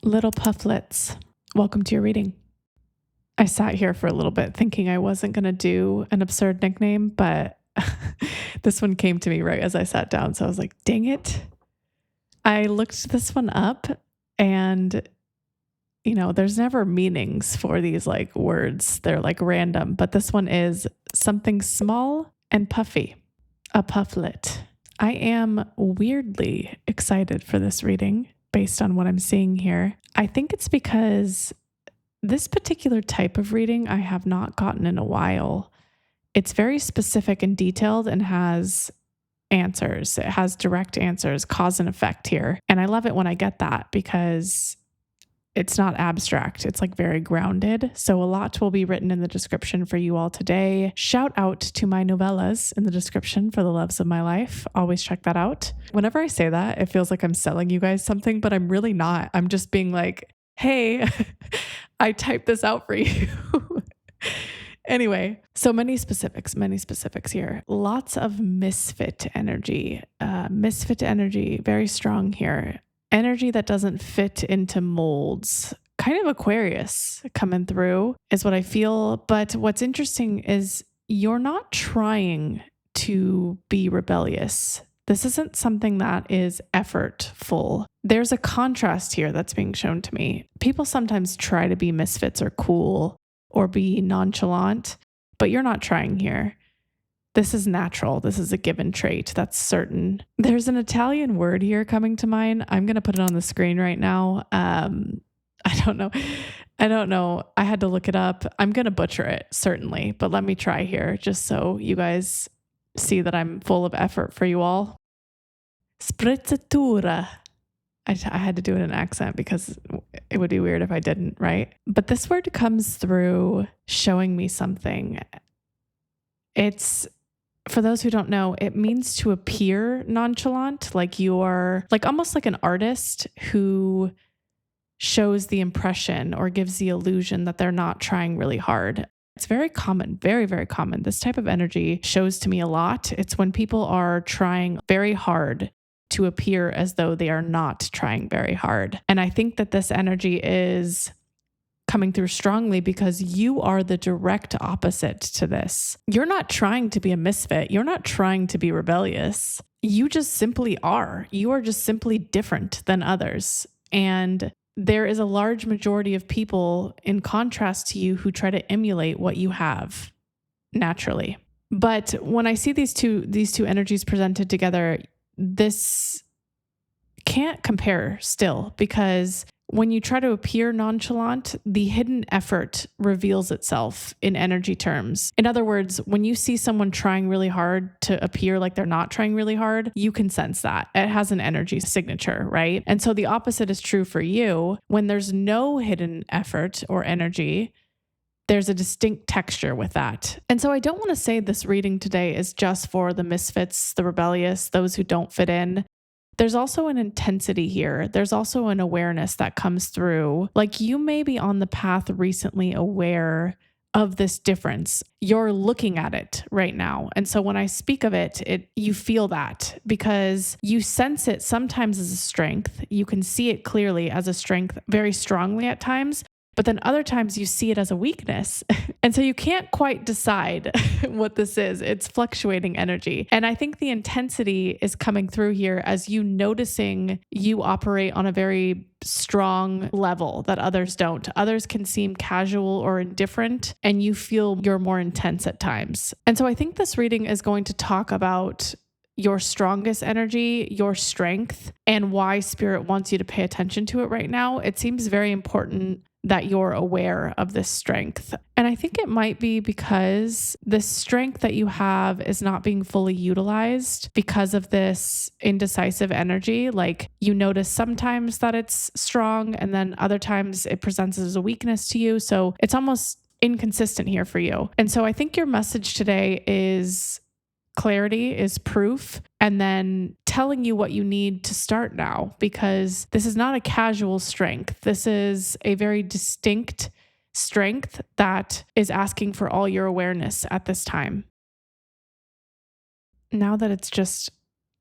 Little pufflets, welcome to your reading. I sat here for a little bit thinking I wasn't going to do an absurd nickname, but this one came to me right as I sat down. So I was like, dang it. I looked this one up and, there's never meanings for these like words. They're like random, but this one is something small and puffy, a pufflet. I am weirdly excited for this reading based on what I'm seeing here. I think it's because this particular type of reading I have not gotten in a while. It's very specific and detailed and has answers. It has direct answers, cause and effect here. And I love it when I get that because it's not abstract. It's like very grounded. So a lot will be written in the description for you all today. Shout out to my novellas in the description for the loves of my life. Always check that out. Whenever I say that, it feels like I'm selling you guys something, but I'm really not. I'm just being like, hey, I typed this out for you. Anyway, so many specifics here. Lots of misfit energy, very strong here. Energy that doesn't fit into molds. Kind of Aquarius coming through is what I feel. But what's interesting is you're not trying to be rebellious. This isn't something that is effortful. There's a contrast here that's being shown to me. People sometimes try to be misfits or cool or be nonchalant, but you're not trying here. This is natural. This is a given trait. That's certain. There's an Italian word here coming to mind. I'm going to put it on the screen right now. I don't know. I had to look it up. I'm going to butcher it, certainly, but let me try here just so you guys see that I'm full of effort for you all. Sprezzatura. I had to do it in an accent because it would be weird if I didn't, right? But this word comes through showing me something. It's, for those who don't know, it means to appear nonchalant, like you're like almost like an artist who shows the impression or gives the illusion that they're not trying really hard. It's very common, very, very common. This type of energy shows to me a lot. It's when people are trying very hard to appear as though they are not trying very hard. And I think that this energy is coming through strongly because you are the direct opposite to this. You're not trying to be a misfit. You're not trying to be rebellious. You just simply are. You are just simply different than others. And there is a large majority of people in contrast to you who try to emulate what you have naturally. But when I see these two energies presented together, this can't compare still, because when you try to appear nonchalant, the hidden effort reveals itself in energy terms. In other words, when you see someone trying really hard to appear like they're not trying really hard, you can sense that. It has an energy signature, right? And so the opposite is true for you. When there's no hidden effort or energy, there's a distinct texture with that. And so I don't want to say this reading today is just for the misfits, the rebellious, those who don't fit in. There's also an intensity here. There's also an awareness that comes through. Like you may be on the path recently aware of this difference. You're looking at it right now. And so when I speak of it, you feel that because you sense it sometimes as a strength. You can see it clearly as a strength very strongly at times. But then other times you see it as a weakness. And so you can't quite decide what this is. It's fluctuating energy. And I think the intensity is coming through here as you noticing you operate on a very strong level that others don't. Others can seem casual or indifferent, and you feel you're more intense at times. And so I think this reading is going to talk about your strongest energy, your strength, and why Spirit wants you to pay attention to it right now. It seems very important that you're aware of this strength. And I think it might be because the strength that you have is not being fully utilized because of this indecisive energy. Like you notice sometimes that it's strong and then other times it presents as a weakness to you. So it's almost inconsistent here for you. And so I think your message today is clarity, is proof, and then telling you what you need to start now, because this is not a casual strength. This is a very distinct strength that is asking for all your awareness at this time. Now that it's just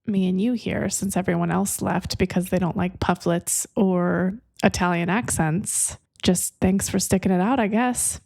me and you here, since everyone else left because they don't like pufflets or Italian accents. Just thanks for sticking it out, I guess.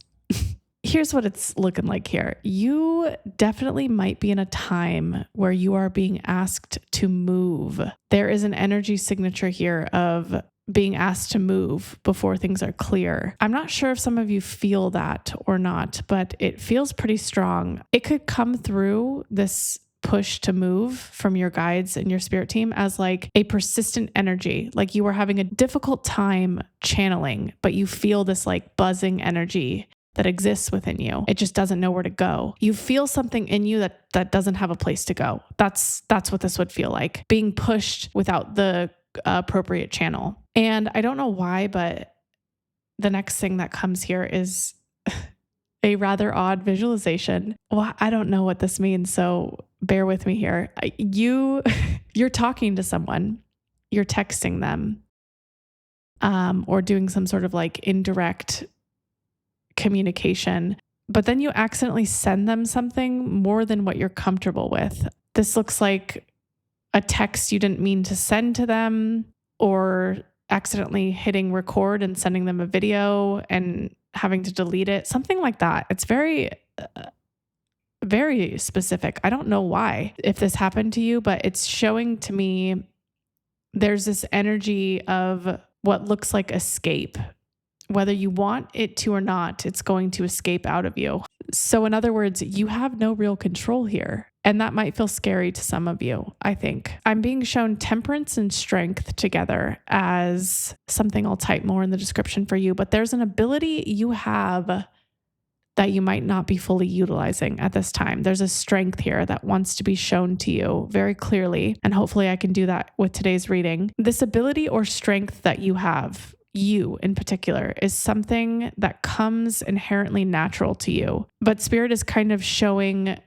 Here's what it's looking like here. You definitely might be in a time where you are being asked to move. There is an energy signature here of being asked to move before things are clear. I'm not sure if some of you feel that or not, but it feels pretty strong. It could come through this push to move from your guides and your spirit team as like a persistent energy, like you are having a difficult time channeling, but you feel this like buzzing energy that exists within you. It just doesn't know where to go. You feel something in you that doesn't have a place to go. That's what this would feel like, being pushed without the appropriate channel. And I don't know why, but the next thing that comes here is a rather odd visualization. Well, I don't know what this means, so bear with me here. You're talking to someone, you're texting them, or doing some sort of like indirect communication, but then you accidentally send them something more than what you're comfortable with. This looks like a text you didn't mean to send to them, or accidentally hitting record and sending them a video and having to delete it, something like that. It's very, very specific. I don't know why, if this happened to you, but it's showing to me there's this energy of what looks like escape. Whether you want it to or not, it's going to escape out of you. So in other words, you have no real control here. And that might feel scary to some of you, I think. I'm being shown temperance and strength together as something I'll type more in the description for you. But there's an ability you have that you might not be fully utilizing at this time. There's a strength here that wants to be shown to you very clearly. And hopefully I can do that with today's reading. This ability or strength that you have, you in particular, is something that comes inherently natural to you. But Spirit is kind of showing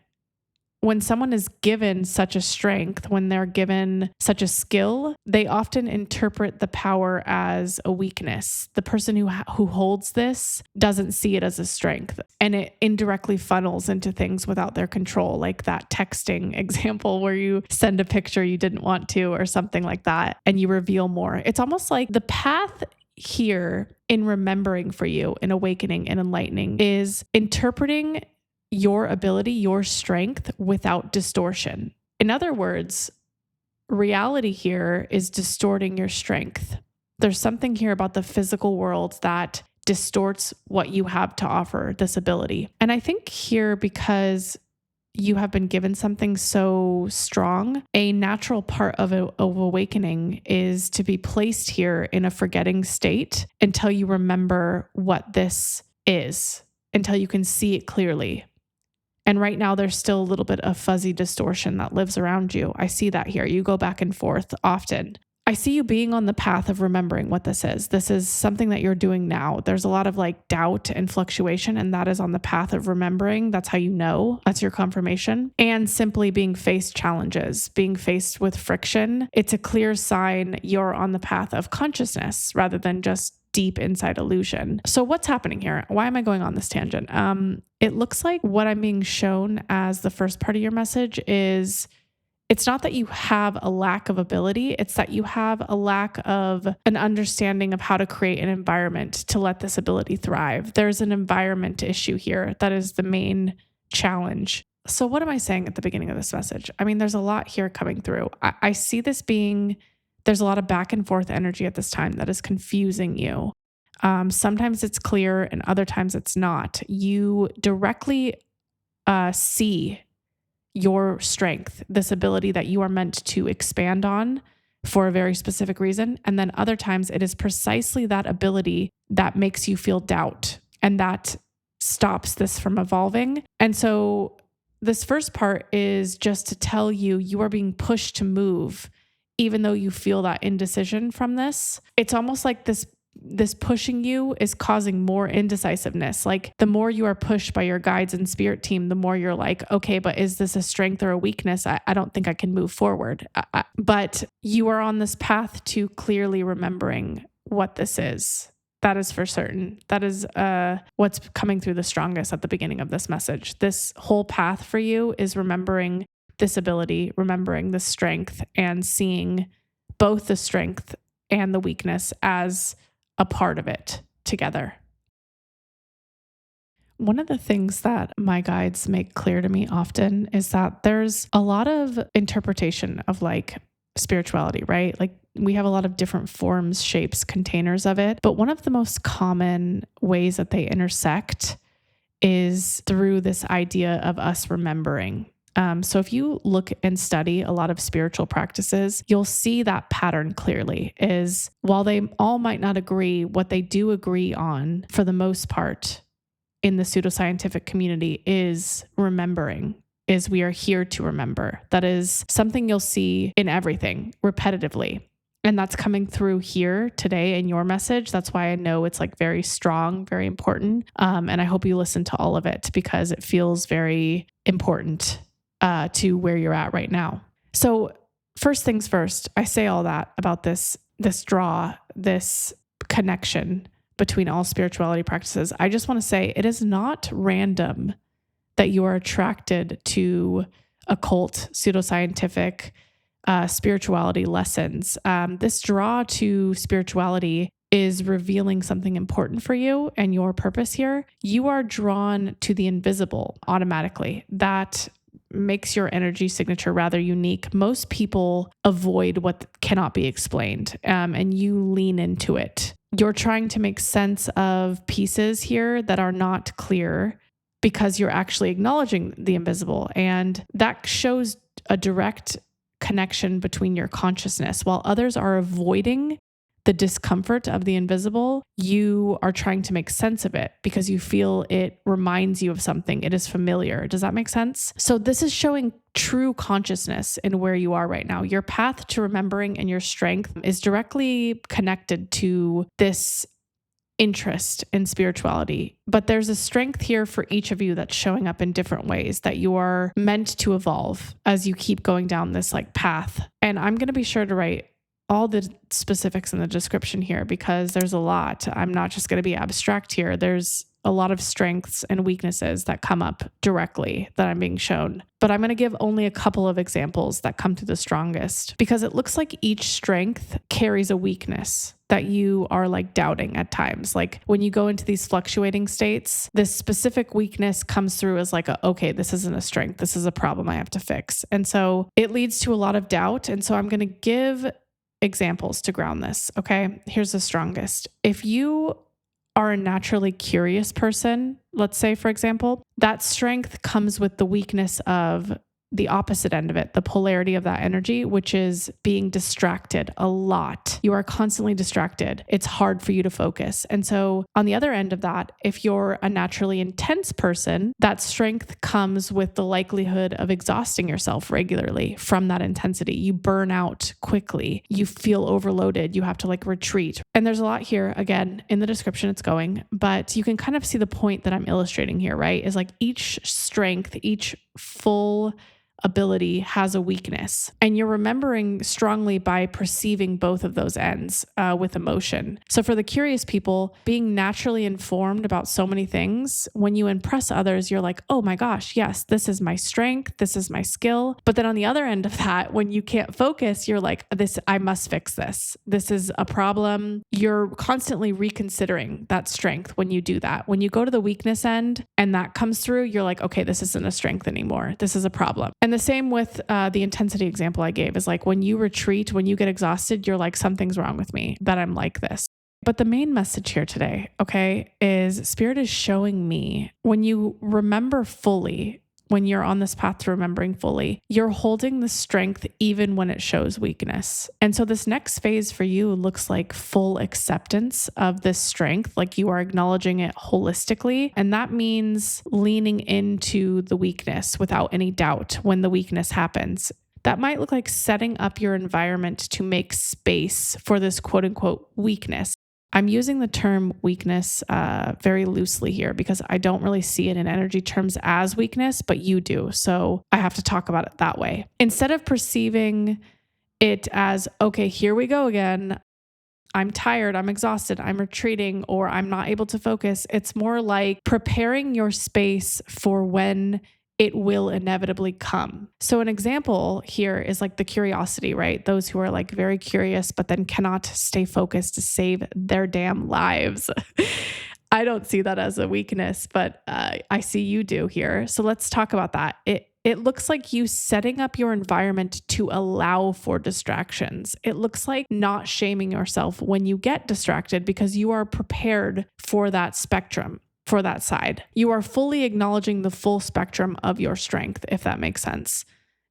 when someone is given such a strength, when they're given such a skill, they often interpret the power as a weakness. The person who holds this doesn't see it as a strength, and it indirectly funnels into things without their control, like that texting example where you send a picture you didn't want to or something like that, and you reveal more. It's almost like the path here in remembering for you, in awakening and enlightening, is interpreting your ability, your strength without distortion. In other words, reality here is distorting your strength. There's something here about the physical world that distorts what you have to offer, this ability. And I think here, because you have been given something so strong, a natural part of awakening is to be placed here in a forgetting state until you remember what this is, until you can see it clearly. And right now, there's still a little bit of fuzzy distortion that lives around you. I see that here. You go back and forth often. I see you being on the path of remembering what this is. This is something that you're doing now. There's a lot of like doubt and fluctuation, and that is on the path of remembering. That's how you know. That's your confirmation. And simply being faced challenges, being faced with friction. It's a clear sign you're on the path of consciousness rather than just deep inside illusion. So what's happening here? Why am I going on this tangent? It looks like what I'm being shown as the first part of your message is, it's not that you have a lack of ability, it's that you have a lack of an understanding of how to create an environment to let this ability thrive. There's an environment issue here that is the main challenge. So what am I saying at the beginning of this message? I mean, there's a lot here coming through. I see this being, there's a lot of back and forth energy at this time that is confusing you. Sometimes it's clear and other times it's not. You directly see your strength, this ability that you are meant to expand on for a very specific reason. And then other times it is precisely that ability that makes you feel doubt and that stops this from evolving. And so this first part is just to tell you, you are being pushed to move, even though you feel that indecision from this. It's almost like this pushing you is causing more indecisiveness. Like the more you are pushed by your guides and spirit team, the more you're like, okay, but is this a strength or a weakness? I don't think I can move forward. But you are on this path to clearly remembering what this is. That is for certain. That is what's coming through the strongest at the beginning of this message. This whole path for you is remembering this ability, remembering the strength, and seeing both the strength and the weakness as a part of it together. One of the things that my guides make clear to me often is that there's a lot of interpretation of like spirituality, right? Like we have a lot of different forms, shapes, containers of it. But one of the most common ways that they intersect is through this idea of us remembering. So if you look and study a lot of spiritual practices, you'll see that pattern clearly is while they all might not agree, what they do agree on for the most part in the pseudoscientific community is remembering, is we are here to remember. That is something you'll see in everything repetitively. And that's coming through here today in your message. That's why I know it's like very strong, very important. And I hope you listen to all of it because it feels very important to where you're at right now. So first things first, I say all that about this draw, this connection between all spirituality practices. I just want to say it is not random that you are attracted to occult, pseudoscientific, spirituality lessons. This draw to spirituality is revealing something important for you and your purpose here. You are drawn to the invisible automatically. That makes your energy signature rather unique. Most people avoid what cannot be explained, and you lean into it. You're trying to make sense of pieces here that are not clear because you're actually acknowledging the invisible. And that shows a direct connection between your consciousness. While others are avoiding the discomfort of the invisible, you are trying to make sense of it because you feel it reminds you of something. It is familiar. Does that make sense? So this is showing true consciousness in where you are right now. Your path to remembering and your strength is directly connected to this interest in spirituality. But there's a strength here for each of you that's showing up in different ways that you are meant to evolve as you keep going down this like path. And I'm going to be sure to write all the specifics in the description here because there's a lot. I'm not just going to be abstract here. There's a lot of strengths and weaknesses that come up directly that I'm being shown. But I'm going to give only a couple of examples that come to the strongest because it looks like each strength carries a weakness that you are like doubting at times. Like when you go into these fluctuating states, this specific weakness comes through as like, okay, this isn't a strength. This is a problem I have to fix. And so it leads to a lot of doubt. And so I'm going to give examples to ground this. Okay. Here's the strongest. If you are a naturally curious person, let's say, for example, that strength comes with the weakness of the opposite end of it, the polarity of that energy, which is being distracted a lot. You are constantly distracted. It's hard for you to focus. And so on the other end of that, if you're a naturally intense person, that strength comes with the likelihood of exhausting yourself regularly from that intensity. You burn out quickly. You feel overloaded. You have to like retreat. And there's a lot here. Again, in the description, it's going, but you can kind of see the point that I'm illustrating here, right? Is like each strength, each full ability has a weakness. And you're remembering strongly by perceiving both of those ends with emotion. So for the curious people, being naturally informed about so many things, when you impress others, you're like, oh my gosh, yes, this is my strength. This is my skill. But then on the other end of that, when you can't focus, you're like, I must fix this. This is a problem. You're constantly reconsidering that strength when you do that. When you go to the weakness end and that comes through, you're like, okay, this isn't a strength anymore. This is a problem. And the same with the intensity example I gave is like when you retreat, when you get exhausted, you're like, something's wrong with me that I'm like this. But the main message here today, okay, is Spirit is showing me when you remember fully, when you're on this path to remembering fully, you're holding the strength even when it shows weakness. And so this next phase for you looks like full acceptance of this strength, like you are acknowledging it holistically. And that means leaning into the weakness without any doubt when the weakness happens. That might look like setting up your environment to make space for this quote unquote weakness. I'm using the term weakness very loosely here because I don't really see it in energy terms as weakness, but you do. So I have to talk about it that way. Instead of perceiving it as, okay, here we go again. I'm tired, I'm exhausted, I'm retreating, or I'm not able to focus. It's more like preparing your space for when it will inevitably come. So an example here is like the curiosity, right? Those who are like very curious, but then cannot stay focused to save their damn lives. I don't see that as a weakness, but I see you do here. So let's talk about that. It looks like you setting up your environment to allow for distractions. It looks like not shaming yourself when you get distracted because you are prepared for that spectrum, for that side. You are fully acknowledging the full spectrum of your strength, if that makes sense,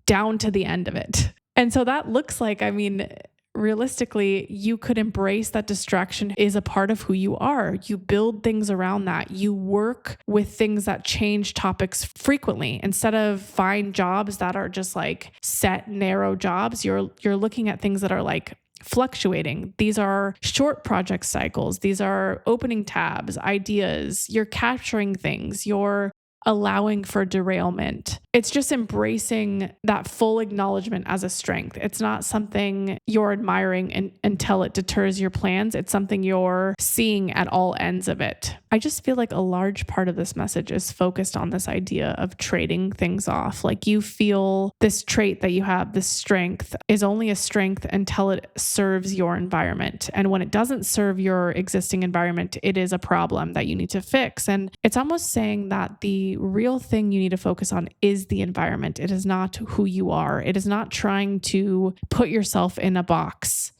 down to the end of it. And so that looks like, I mean, realistically, you could embrace that distraction is a part of who you are. You build things around that. You work with things that change topics frequently instead of find jobs that are just like set, narrow jobs. You're looking at things that are like fluctuating. These are short project cycles. These are opening tabs, ideas. You're capturing things. You're allowing for derailment. It's just embracing that full acknowledgement as a strength. It's not something you're admiring until it deters your plans. It's something you're seeing at all ends of it. I just feel like a large part of this message is focused on this idea of trading things off. Like you feel this trait that you have, this strength is only a strength until it serves your environment. And when it doesn't serve your existing environment, it is a problem that you need to fix. And it's almost saying that the real thing you need to focus on is the environment. It is not who you are. It is not trying to put yourself in a box.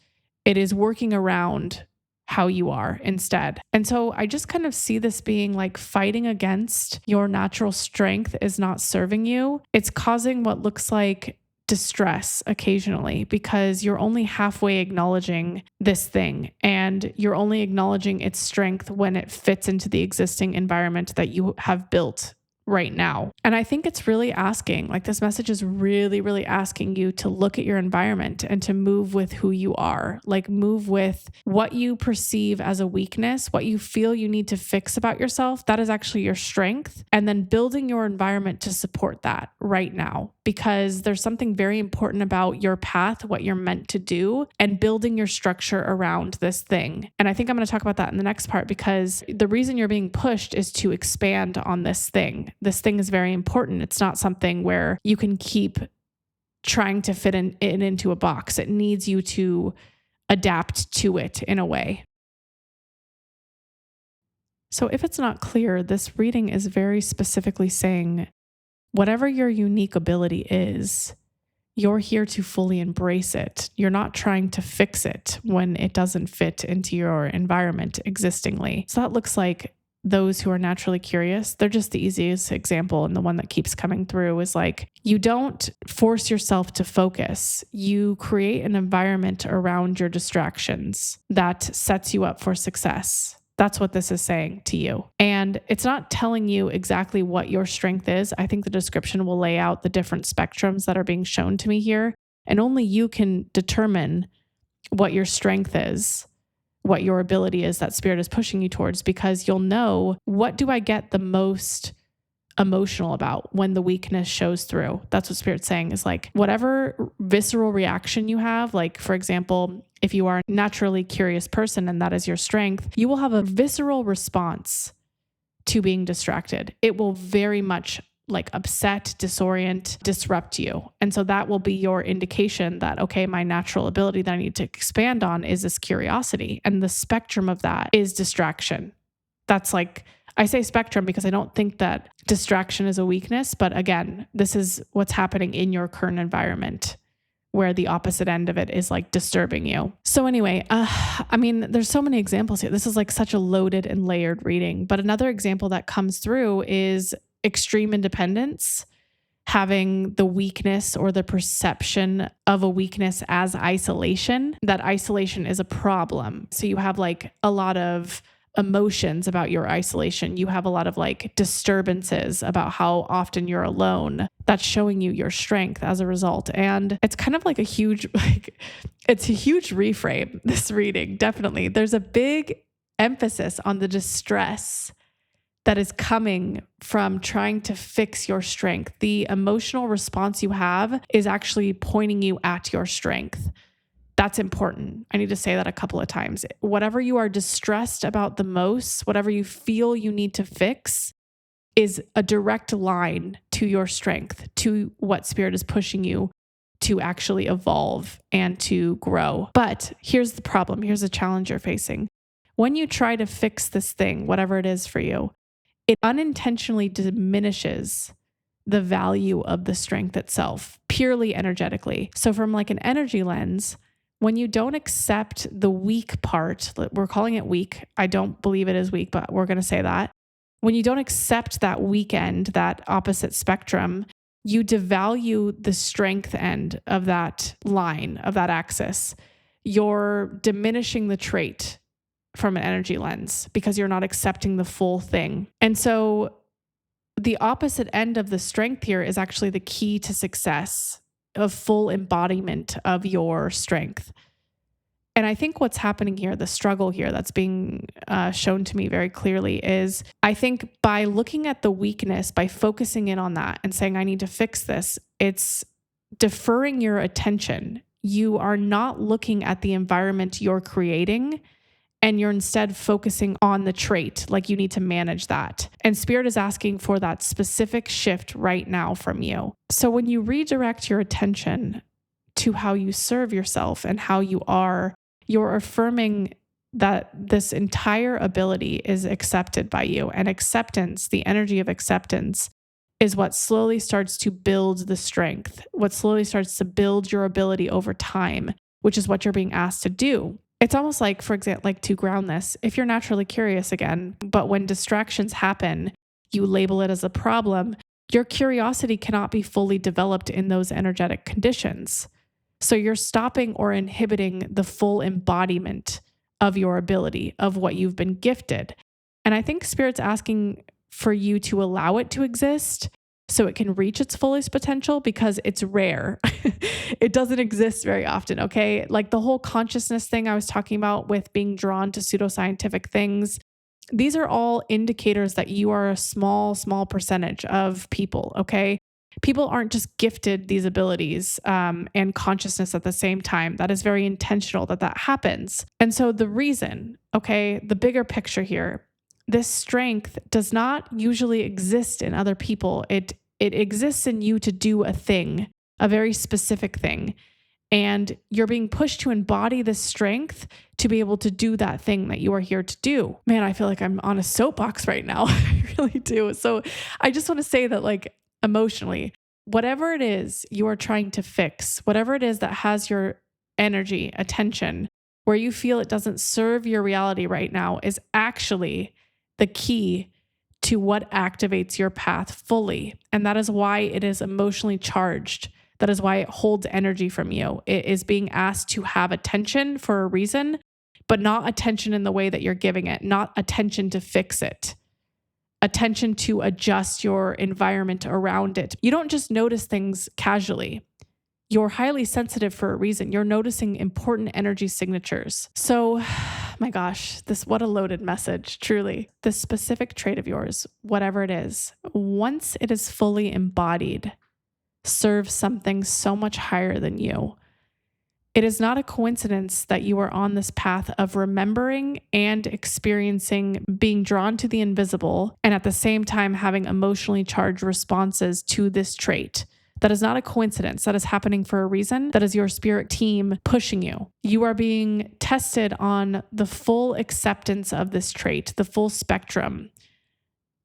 It is working around how you are instead. And so I just kind of see this being like fighting against your natural strength is not serving you. It's causing what looks like distress occasionally because you're only halfway acknowledging this thing and you're only acknowledging its strength when it fits into the existing environment that you have built right now. And I think it's really asking, like this message is really, really asking you to look at your environment and to move with who you are, like move with what you perceive as a weakness, what you feel you need to fix about yourself. That is actually your strength. And then building your environment to support that right now, because there's something very important about your path, what you're meant to do, and building your structure around this thing. And I think I'm going to talk about that in the next part because the reason you're being pushed is to expand on this thing. This thing is very important. It's not something where you can keep trying to fit it into a box. It needs you to adapt to it in a way. So if it's not clear, this reading is very specifically saying, whatever your unique ability is, you're here to fully embrace it. You're not trying to fix it when it doesn't fit into your environment existingly. So that looks like those who are naturally curious, they're just the easiest example. And the one that keeps coming through is like, you don't force yourself to focus. You create an environment around your distractions that sets you up for success. That's what this is saying to you. And it's not telling you exactly what your strength is. I think the description will lay out the different spectrums that are being shown to me here. And only you can determine what your strength is, what your ability is that spirit is pushing you towards, because you'll know, what do I get the most emotional about when the weakness shows through? That's what spirit's saying, is like whatever visceral reaction you have, like for example, if you are a naturally curious person and that is your strength, you will have a visceral response to being distracted. It will very much like upset, disorient, disrupt you. And so that will be your indication that, okay, my natural ability that I need to expand on is this curiosity. And the spectrum of that is distraction. That's like, I say spectrum because I don't think that distraction is a weakness. But again, this is what's happening in your current environment, where the opposite end of it is like disturbing you. So anyway, I mean, there's so many examples here. This is like such a loaded and layered reading. But another example that comes through is extreme independence, having the weakness or the perception of a weakness as isolation. That isolation is a problem. So you have like a lot of emotions about your isolation. You have a lot of like disturbances about how often you're alone. That's showing you your strength as a result. And it's kind of like a huge, it's a huge reframe, this reading. Definitely. There's a big emphasis on the distress that is coming from trying to fix your strength. The emotional response you have is actually pointing you at your strength. That's important. I need to say that a couple of times. Whatever you are distressed about the most, whatever you feel you need to fix, is a direct line to your strength, to what Spirit is pushing you to actually evolve and to grow. But here's the problem. Here's the challenge you're facing. When you try to fix this thing, whatever it is for you, it unintentionally diminishes the value of the strength itself, purely energetically. So from like an energy lens, when you don't accept the weak part, we're calling it weak. I don't believe it is weak, but we're going to say that. When you don't accept that weak end, that opposite spectrum, you devalue the strength end of that line, of that axis. You're diminishing the trait from an energy lens because you're not accepting the full thing. And so the opposite end of the strength here is actually the key to success, of full embodiment of your strength. And I think what's happening here, the struggle here that's being shown to me very clearly is, I think by looking at the weakness, by focusing in on that and saying, I need to fix this, it's deferring your attention. You are not looking at the environment you're creating, and you're instead focusing on the trait, like you need to manage that. And Spirit is asking for that specific shift right now from you. So when you redirect your attention to how you serve yourself and how you are, you're affirming that this entire ability is accepted by you. And acceptance, the energy of acceptance, is what slowly starts to build the strength, what slowly starts to build your ability over time, which is what you're being asked to do. It's almost like, for example, like to ground this, if you're naturally curious again, but when distractions happen, you label it as a problem, your curiosity cannot be fully developed in those energetic conditions. So you're stopping or inhibiting the full embodiment of your ability, of what you've been gifted. And I think Spirit's asking for you to allow it to exist so it can reach its fullest potential, because it's rare. It doesn't exist very often, okay? Like the whole consciousness thing I was talking about with being drawn to pseudoscientific things, these are all indicators that you are a small percentage of people, okay? People aren't just gifted these abilities and consciousness at the same time. That is very intentional that happens. And so the reason, okay, the bigger picture here, this strength does not usually exist in other people. It exists in you to do a thing, a very specific thing. And you're being pushed to embody this strength to be able to do that thing that you are here to do. Man, I feel like I'm on a soapbox right now. I really do. So I just want to say that, like, emotionally, whatever it is you are trying to fix, whatever it is that has your energy, attention, where you feel it doesn't serve your reality right now, is actually the key to what activates your path fully. And that is why it is emotionally charged. That is why it holds energy from you. It is being asked to have attention for a reason, but not attention in the way that you're giving it, not attention to fix it, attention to adjust your environment around it. You don't just notice things casually. You're highly sensitive for a reason. You're noticing important energy signatures. So, my gosh, what a loaded message, truly. This specific trait of yours, whatever it is, once it is fully embodied, serves something so much higher than you. It is not a coincidence that you are on this path of remembering and experiencing being drawn to the invisible, and at the same time having emotionally charged responses to this trait. That is not a coincidence. That is happening for a reason. That is your spirit team pushing you. You are being tested on the full acceptance of this trait, the full spectrum.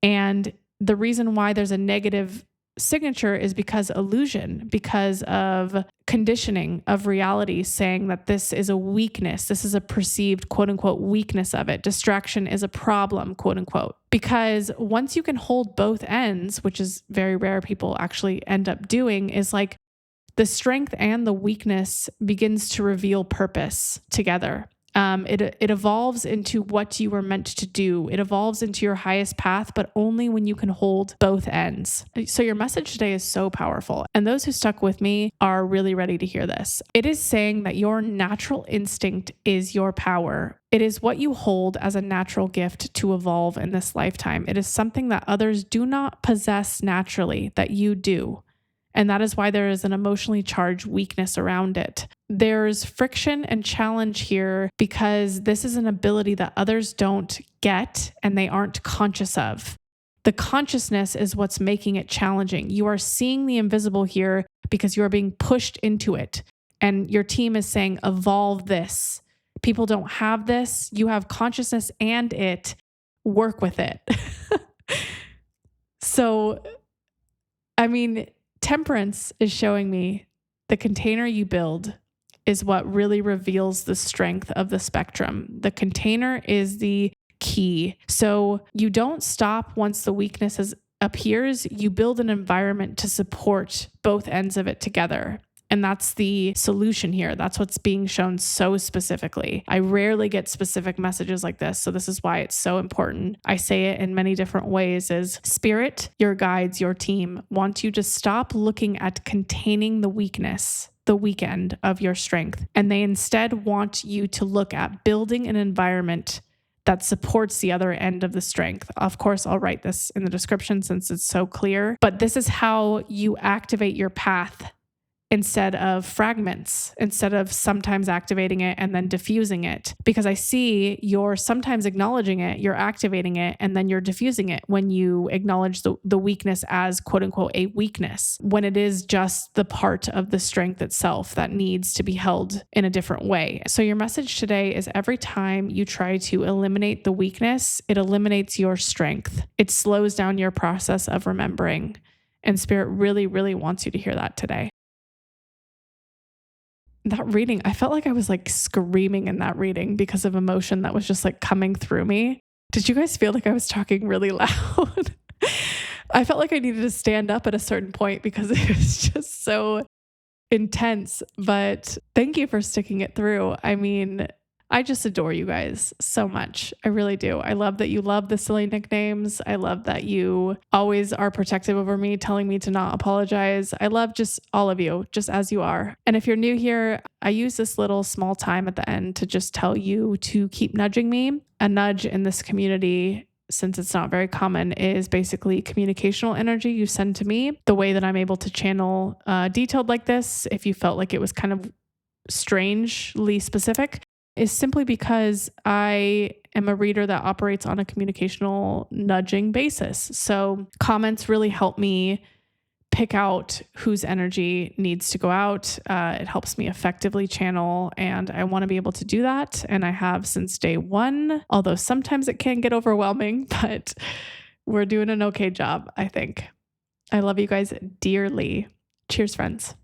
And the reason why there's a negative signature is because illusion, because of conditioning of reality, saying that this is a weakness. This is a perceived quote unquote weakness of it. Distraction is a problem, quote unquote. Because once you can hold both ends, which is very rare people actually end up doing, is like the strength and the weakness begins to reveal purpose together. It evolves into what you were meant to do. It evolves into your highest path, but only when you can hold both ends. So your message today is so powerful. And those who stuck with me are really ready to hear this. It is saying that your natural instinct is your power. It is what you hold as a natural gift to evolve in this lifetime. It is something that others do not possess naturally, that you do. And that is why there is an emotionally charged weakness around it. There's friction and challenge here because this is an ability that others don't get and they aren't conscious of. The consciousness is what's making it challenging. You are seeing the invisible here because you are being pushed into it. And your team is saying, evolve this. People don't have this. You have consciousness and it. Work with it. So, I mean, temperance is showing me the container you build is what really reveals the strength of the spectrum. The container is the key. So you don't stop once the weakness appears. You build an environment to support both ends of it together. And that's the solution here. That's what's being shown so specifically. I rarely get specific messages like this. So this is why it's so important. I say it in many different ways is spirit, your guides, your team want you to stop looking at containing the weakness, the weak end of your strength. And they instead want you to look at building an environment that supports the other end of the strength. Of course, I'll write this in the description since it's so clear, but this is how you activate your path instead of fragments, instead of sometimes activating it and then diffusing it. Because I see you're sometimes acknowledging it, you're activating it, and then you're diffusing it when you acknowledge the weakness as quote unquote a weakness, when it is just the part of the strength itself that needs to be held in a different way. So your message today is every time you try to eliminate the weakness, it eliminates your strength. It slows down your process of remembering. And Spirit really, really wants you to hear that today. That reading, I felt like I was like screaming in that reading because of emotion that was just like coming through me. Did you guys feel like I was talking really loud? I felt like I needed to stand up at a certain point because it was just so intense. But thank you for sticking it through. I mean, I just adore you guys so much. I really do. I love that you love the silly nicknames. I love that you always are protective over me, telling me to not apologize. I love just all of you, just as you are. And if you're new here, I use this little small time at the end to just tell you to keep nudging me. A nudge in this community, since it's not very common, is basically communicational energy you send to me. The way that I'm able to channel detailed like this, if you felt like it was kind of strangely specific, is simply because I am a reader that operates on a communicational nudging basis. So comments really help me pick out whose energy needs to go out. It helps me effectively channel, and I want to be able to do that. And I have since day one, although sometimes it can get overwhelming, but we're doing an okay job, I think. I love you guys dearly. Cheers, friends.